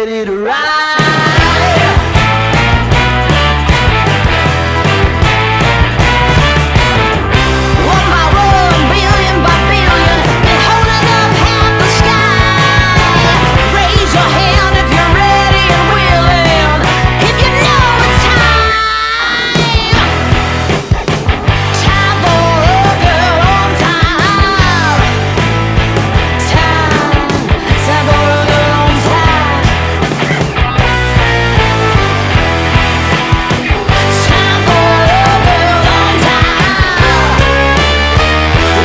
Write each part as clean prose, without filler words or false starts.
ready to ride? One by one, billion by billion, been holding up half the sky. Raise your hand if you're ready and willing, if you know it's time. Time for a girl on time. Time for a girl on time. Time for a girl on time.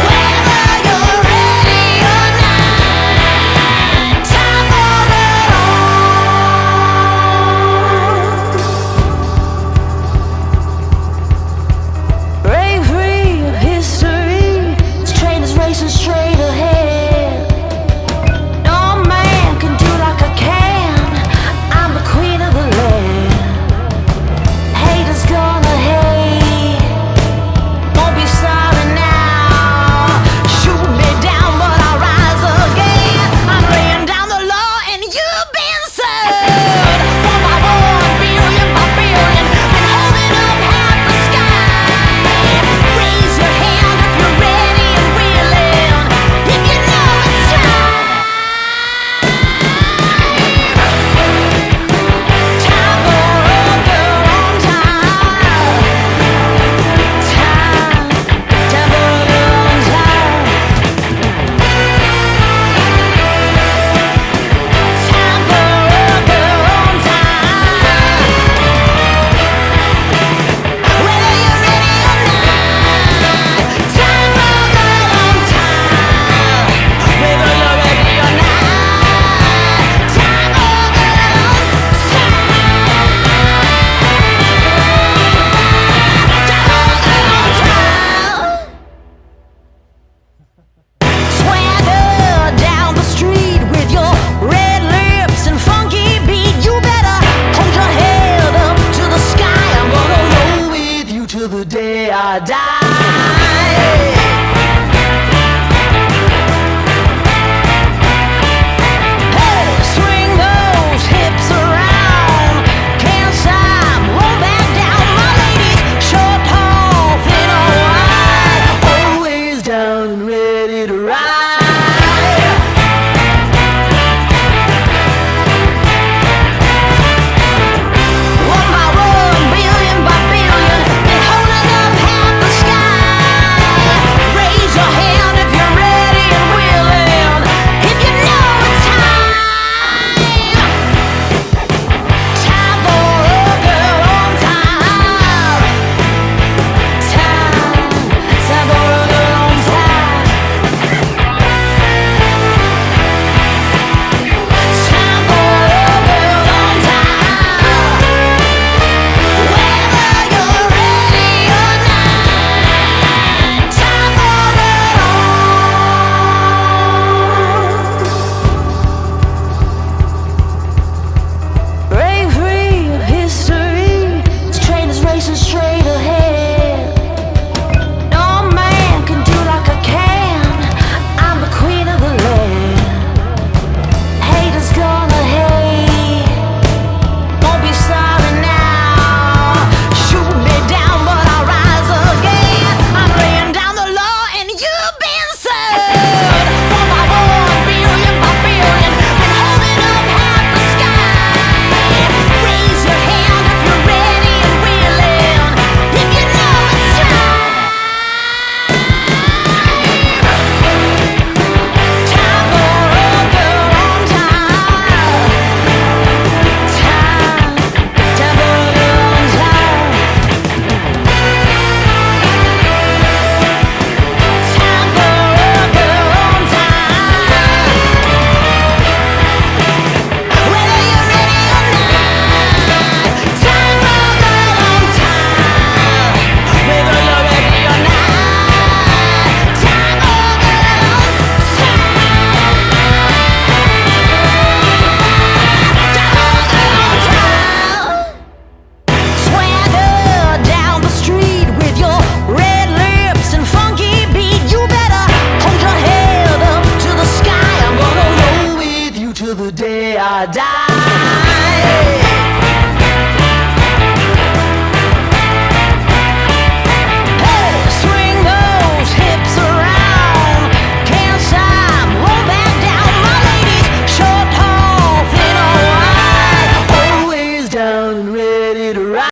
Whether you're ready or not, time for a girl on. Break free of history, this train is racing straight ahead. No man can do like I can, I'm the queen of the land. Haters gonna hate, won't be sorry now. Shoot me down but I'll rise again. I'm laying down the law and you've been served. One by one, billion by billion, been holding up half the sky. Raise your hand if you're ready and willing, if you know it's time. Time for a girl on time. Time for a girl on time. Time for a girl on time. Whether you're ready or not, time for a girl on time. Whether you're ready or not, time for a girl on time. Swagger down the street with your red lips and funky beat. You better hold your head up to the sky. I'm gonna roll with you till the day I die.